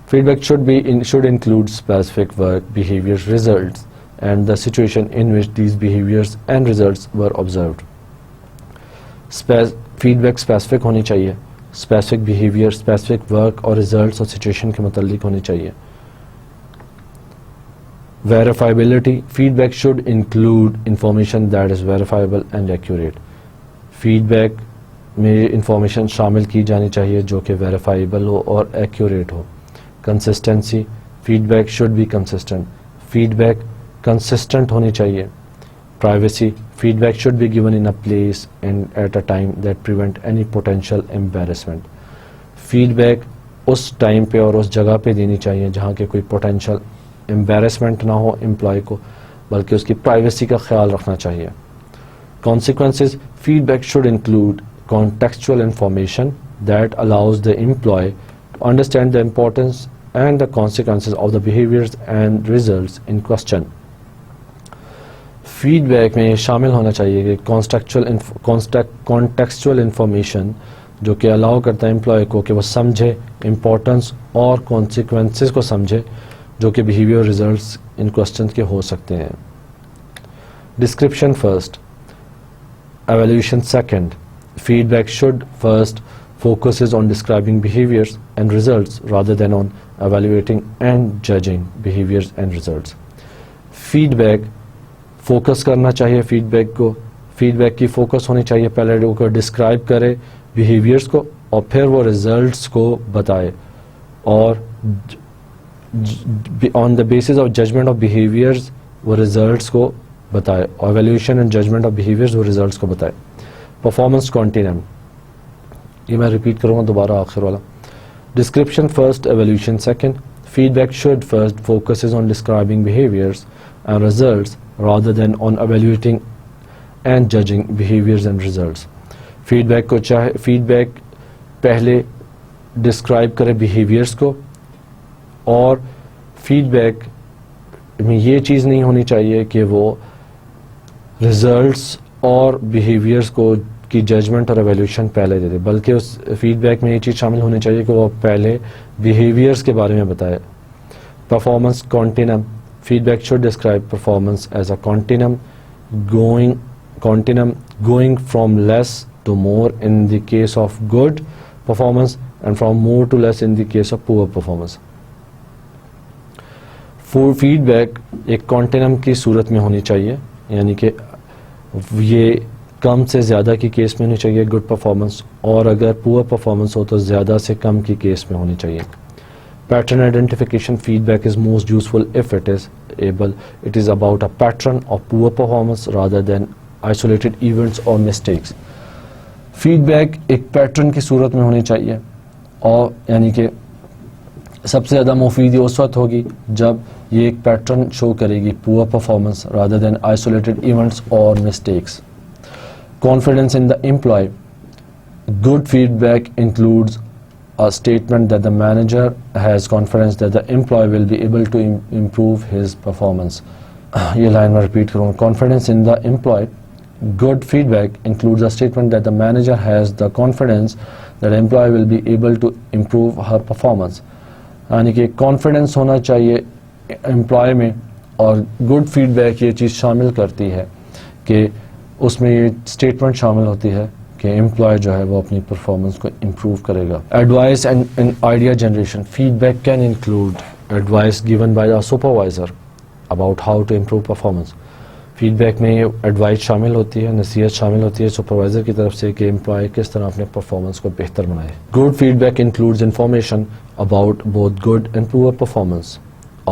Feedback should include specific work, behavior, results, and the situation in which these behaviors and results were observed. Feedback specific होनी चाहिए. Specific behavior, specific work और results और situation के मुतालिक होनी चाहिए. Verifiability. Feedback should include information that is verifiable and accurate. Feedback में information शामिल की जानी चाहिए जो कि वेरीफाइबल हो और एक्यूरेट हो. Consistency. Feedback should be consistent. Feedback consistent होनी चाहिए. Privacy, feedback should be given in a place and at a time that prevent any potential embarrassment. Feedback उस टाइम पे और उस जगह पे देनी चाहिए जहाँ के कोई पोटेंशियल एम्बेरसमेंट ना हो एम्प्लॉय को, बल्कि उसकी प्राइवेसी का ख्याल रखना चाहिए. Consequences, feedback should include contextual information that allows the employee to understand the importance and the consequences of the behaviors and results in question. Feedback में शामिल होना चाहिए कि कॉन्टेक्चुअल इंफॉर्मेशन जो कि अलाउ करता है एम्प्लॉय को कि वो समझे इम्पोर्टेंस और कॉन्सिक्वेंसेस को समझे जो कि बिहेवियर रिजल्ट्स इन क्वेश्चन के हो सकते हैं. Description first, evaluation second. Feedback should first focuses on describing behaviors and results rather than on evaluating and judging behaviors and results. Feedback focus करना चाहिए फीडबैक को. फीडबैक की फोकस होनी चाहिए पहले वो डिस्क्राइब करे बिहेवियर्स को और फिर वो रिजल्ट्स को बताए और on the basis of judgement of behaviours वो रिजल्ट्स को बताए और evaluation and judgement of behaviours वो रिजल्ट्स को बताए. परफॉर्मेंस कॉन्टिन्यूम, ये मैं रिपीट करूँगा दोबारा आखिर वाला. Description first, evaluation second. Feedback should first focuses on describing behaviours and results rather than on evaluating and judging behaviors and results. Feedback को चाहे फीडबैक पहले डिस्क्राइब करे बिहेवियर्स को और फीडबैक में ये चीज़ नहीं होनी चाहिए कि वो रिजल्ट्स और बिहेवियर्स को की जजमेंट और एवेल्यूशन पहले दे दे, बल्कि उस फीडबैक में ये चीज़ शामिल होनी चाहिए कि वो पहले बिहेवियर्स के बारे में बताए. Performance continuum, feedback should describe performance as a continuum going from less to more in the case of good performance and from more to less in the case of poor performance. Feedback एक continuum की सूरत में होनी चाहिए, यानी कि ये कम से ज़्यादा की केस में होनी चाहिए गुड परफॉर्मेंस, और अगर पुअर परफॉर्मेंस हो तो ज़्यादा से कम की केस में होनी चाहिए. Pattern identification, feedback is most useful if it is about a pattern of poor performance rather than isolated events or mistakes. Feedback एक पैटर्न की सूरत में होनी चाहिए और यानी कि सबसे ज़्यादा मुफीद उस वक्त होगी जब ये एक पैटर्न शो करेगी poor performance rather than isolated events or mistakes. Confidence in the employee. Good feedback includes a statement that the manager has confidence that the employee will be able to improve his performance. ये line में repeat करूँगा. Confidence in the employee. Good feedback includes a statement that the manager has the confidence that the employee will be able to improve her performance. यानी कि confidence होना चाहिए employ में, और good feedback ये चीज़ शामिल करती है कि उसमें ये स्टेटमेंट शामिल होती है कि एम्प्लॉय जो है वो अपनी परफॉर्मेंस को इम्प्रूव करेगा. Advice and idea generation. Feedback can include advice given by the supervisor about how to improve performance. Feedback में ये एडवाइस शामिल होती है, नसीहत शामिल होती है सुपरवाइजर की तरफ से कि एम्प्लॉय किस तरह अपने परफॉर्मेंस को बेहतर बनाए. Good feedback includes information about both good and poor performance.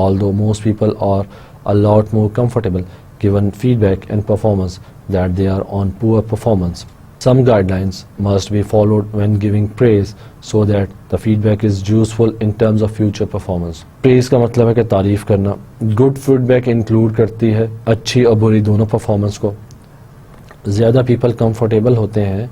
Although most people are a lot more comfortable given feedback and performance that they are on poor performance. Some guidelines must be followed when giving praise so that the feedback is useful in terms of future performance. Praise का मतलब है कि तारीफ करना. Good feedback include करती है अच्छी और बुरी दोनों परफॉर्मेंस को. ज़्यादा people comfortable होते हैं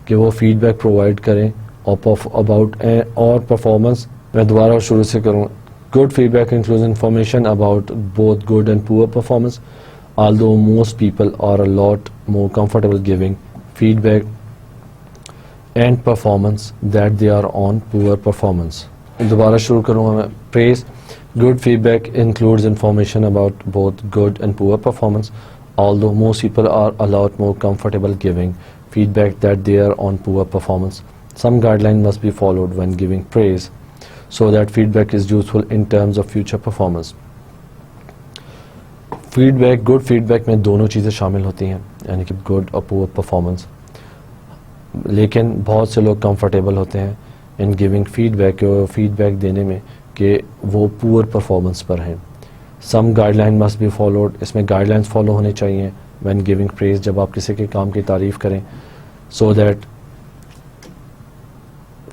कि वो feedback provide करें और परफॉर्मेंस. मैं दोबारा शुरू से करूँ. Good feedback includes information about both good and poor performance, although most people are a lot more comfortable giving feedback and performance that they are on poor performance. दोबारा शुरू करूँगा मैं. Praise. Good feedback includes information about both good and poor performance, although most people are a lot more comfortable giving feedback that they are on poor performance. Some guidelines must be followed when giving praise so that feedback is useful in terms of future performance. Feedback, good feedback में दोनों चीज़ें शामिल होती हैं, यानी कि good और poor performance. लेकिन बहुत से लोग comfortable होते हैं in giving feedback देने में कि वो poor performance पर हैं. Some guideline must be followed. इसमें guidelines follow होने चाहिए when giving praise, जब आप किसी के काम की तारीफ करें, so that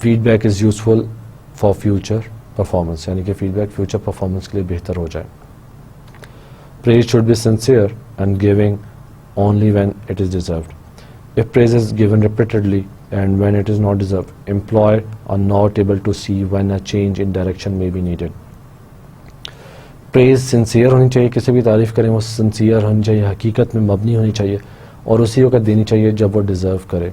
feedback is useful for future performance, यानी कि feedback future performance के लिए बेहतर हो जाए. Praise should be sincere and giving only when it is deserved. If praise is given repeatedly and when it is not deserved, employees are not able to see when a change in direction may be needed. Praise sincere होनी चाहिए, किसी भी तारीफ़ करें वो sincere होनी चाहिए, हकीकत में मबनी होनी चाहिए और उसी वक्त देनी चाहिए जब वो डिज़र्व करे.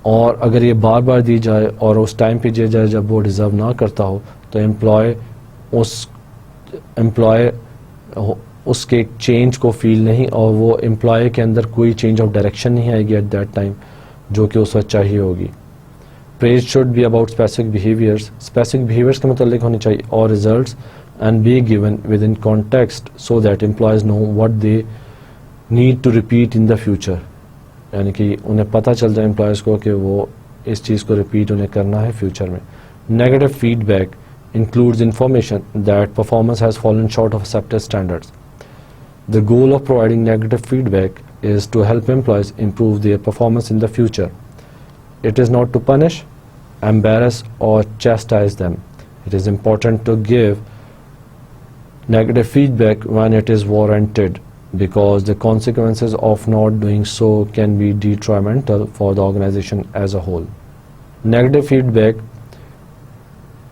और अगर ये बार बार दी जाए और उस टाइम पे दी जाए जब वो डिज़र्व ना करता हो, तो एम्प्लॉय उसके चेंज को फील नहीं, और वो एम्प्लॉय के अंदर कोई चेंज ऑफ डायरेक्शन नहीं आएगी एट दैट टाइम जो कि उस वक्त चाहिए होगी. Praise should be about specific behaviours के मुतालिक होनी चाहिए और results and be given within context so that employees know what they need to repeat in the future. यानी कि उन्हें पता चल जाए एम्प्लॉयज़ को कि वो इस चीज़ को रिपीट उन्हें करना है फ्यूचर में. Negative feedback includes information that performance has fallen short of accepted standards. The goal of providing negative feedback is to help employees improve their performance in the future. It is not to punish, embarrass or chastise them. It is important to give negative feedback when it is warranted, because the consequences of not doing so can be detrimental for the organization as a whole. Negative feedback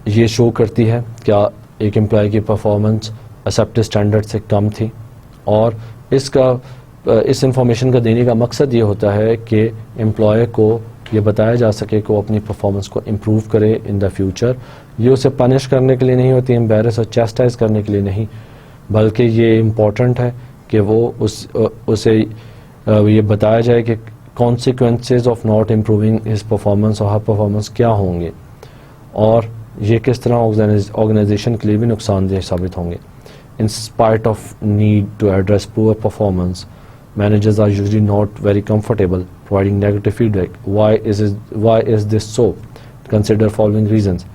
ये show करती है क्या एक employ की performance accepted standard से कम थी, और इस इंफॉर्मेशन का देने का मकसद ये होता है कि एम्प्लॉय को ये बताया जा सके कि वो अपनी परफॉर्मेंस को इम्प्रूव करे इन द फ्यूचर. ये उसे पनिश करने के लिए नहीं होती, एम्बेरस और चैस्टाइज करने के लिए नहीं, बल्कि ये इम्पॉर्टेंट है कि वो उसे ये बताया जाए कि consequences of not improving his performance और हर परफॉर्मेंस क्या होंगे, और ये किस तरह ऑर्गेनाइजेशन के लिए भी नुकसानदेह साबित होंगे. In spite of need to address poor performance, managers are usually not very comfortable providing negative feedback. Why is this so? Consider following reasons.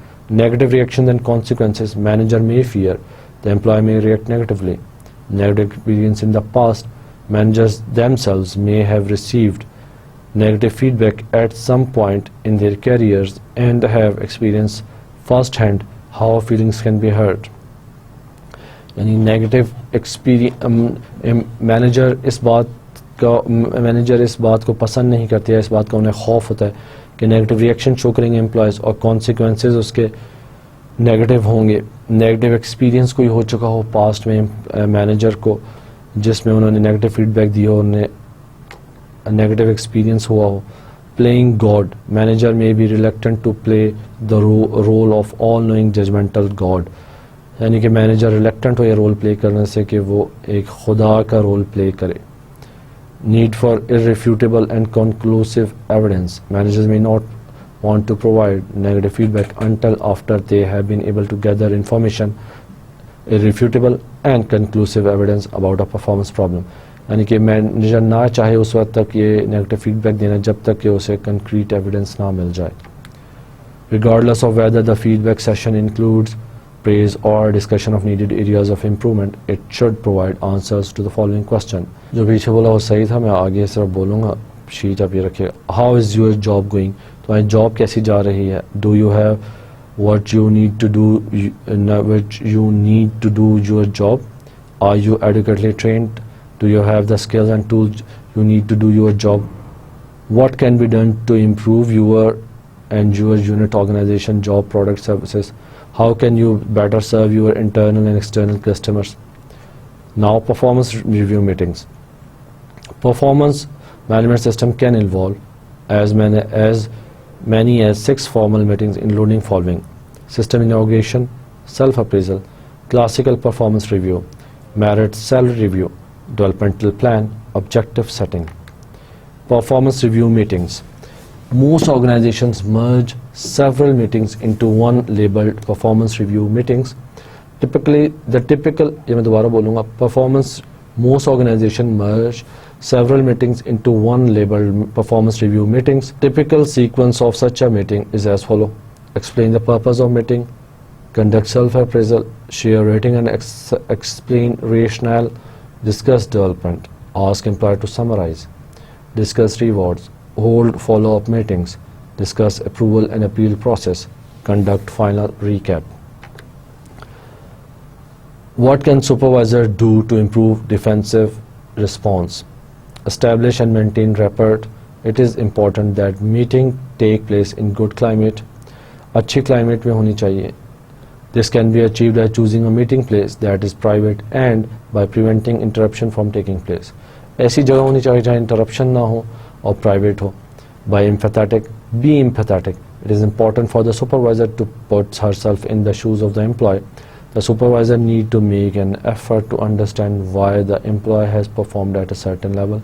Negative reactions and consequences. Manager may fear the employee may react negatively. Negative experience in the past. Managers themselves may have received negative feedback at some point in their careers and have experienced firsthand how feelings can be hurt. यानी negative experience manager इस बात को पसंद नहीं करते हैं, इस बात का उन्हें खौफ होता है कि नेगेटिव रिएक्शन शो करेंगे एम्प्लॉयज़ और कॉन्सिक्वेंसेस उसके नेगेटिव होंगे. नेगेटिव एक्सपीरियंस कोई हो चुका हो पास्ट में मैनेजर को, जिसमें उन्होंने नेगेटिव फीडबैक दिया हो, उन्हें नेगेटिव एक्सपीरियंस हुआ हो. Playing God. Manager may be reluctant to play the role of all knowing judgemental God, यानी कि मैनेजर रिलेक्टेंट हो ये रोल प्ले करने से कि वो एक खुदा का रोल प्ले करे. Need for irrefutable and conclusive evidence. Managers may not want to provide negative feedback until after they have been able to gather information, irrefutable and conclusive evidence about a performance problem. यानी कि manager ना चाहे उस वक्त तक ये negative feedback देना जब तक कि उसे कंक्रीट एविडेंस ना मिल जाए. Regardless of whether the feedback session includes praise or discussion of needed areas of improvement, it should provide answers to the following question. जो पीछे बोला वो सही था, मैं आगे सिर्फ बोलूँगा. शीट आप ये रखिए. How is your job going? तुम्हारी जॉब कैसी जा रही है? Do you have what you need to do your job? Are you adequately trained? Do you have the skills and tools you need to do your job? What can be done to improve your and your unit organization, job, product, services? How can you better serve your internal and external customers? Now, performance review meetings. Performance management system can involve as many as 6 formal meetings, including following: system inauguration, self-appraisal, classical performance review, merit salary review, developmental plan, objective setting. Performance review meetings. Most organizations merge several meetings into one labeled performance review meetings. Most organizations merge several meetings into one labeled performance review meetings. Typical sequence of such a meeting is as follows: explain the purpose of meeting, conduct self-appraisal, share rating and explain rationale, discuss development, ask employee to summarize, discuss rewards, hold follow-up meetings, discuss approval and appeal process, conduct final recap. What can supervisor do to improve defensive response? Establish and maintain rapport. It is important that meeting take place in good climate. अच्छी climate में होनी चाहिए. This can be achieved by choosing a meeting place that is private and by preventing interruption from taking place. ऐसी जगह होनी चाहिए जहाँ interruption ना हो और private हो. By empathetic, be empathetic. It is important for the supervisor to put herself in the shoes of the employee. The supervisor need to make an effort to understand why the employee has performed at a certain level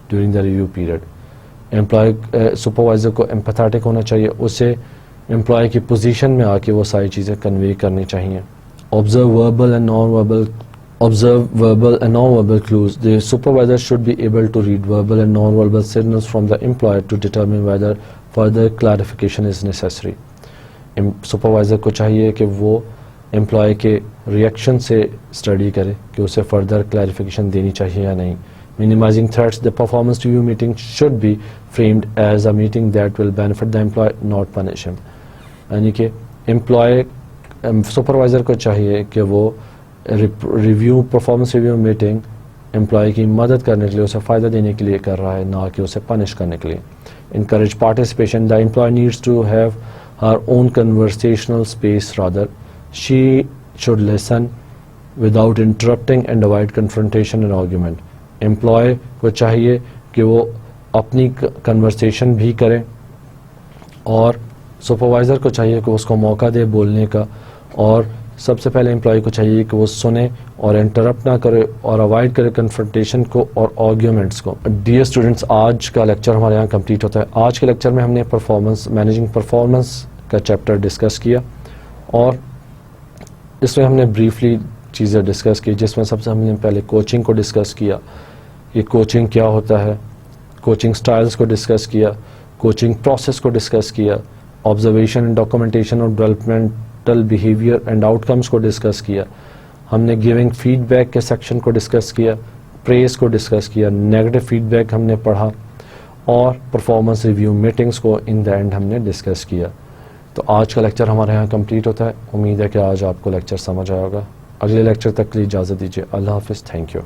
during the review period. Employee supervisor को empathetic होना चाहिए, उसे employee की position में आके वो सारी चीज़ें convey करनी चाहिए. Observe verbal and non-verbal clues. The supervisor should be able to read verbal and non-verbal signals from the employee to determine whether further clarification is necessary. Supervisor को चाहिए कि वो एम्प्लॉय के रिएक्शन से स्टडी करे कि उसे फर्दर क्लैरिफिकेशन देनी चाहिए या नहीं. Minimising threats. The performance review meeting should be framed as a meeting that will benefit the employee, not punish him. यानी कि एम्प्लॉय सुपरवाइज़र को चाहिए कि वो परफॉर्मेंस रिव्यू मीटिंग एम्प्लॉय की मदद करने के लिए, उसे फ़ायदा देने के लिए कर रहा है, ना कि उसे पनिश करने के लिए. Encourage participation. The employee needs to have her own conversational space. Rather she should listen without interrupting and avoid confrontation and argument. Employee को चाहिए कि वो अपनी conversation भी करे और supervisor को चाहिए कि उसको मौका दे बोलने का, और सबसे पहले employee को चाहिए कि वो सुने और interrupt ना करे और avoid करे confrontation को और arguments को. Dear students, आज का lecture हमारे यहाँ complete होता है. आज के lecture में हमने managing performance का chapter discuss किया और इसमें हमने ब्रीफली चीज़ें डिस्कस की, जिसमें सबसे हमने पहले कोचिंग को डिस्कस किया, ये कोचिंग क्या होता है, कोचिंग स्टाइल्स को डिस्कस किया, कोचिंग प्रोसेस को डिस्कस किया, ऑब्जर्वेशन एंड डॉक्यूमेंटेशन और डेवलपमेंटल बिहेवियर एंड आउटकम्स को डिस्कस किया. हमने गिविंग फीडबैक के सेक्शन को डिस्कस किया, प्रेस को डिस्कस किया, नेगेटिव फीडबैक हमने पढ़ा और परफॉर्मेंस रिव्यू मीटिंग्स को इन द एंड हमने डिस्कस किया. तो आज का लेक्चर हमारे यहाँ कंप्लीट होता है. उम्मीद है कि आज आपको लेक्चर समझ आया होगा. अगले लेक्चर तक के लिए इजाज़त दीजिए. अल्लाह हाफिज़. Thank you.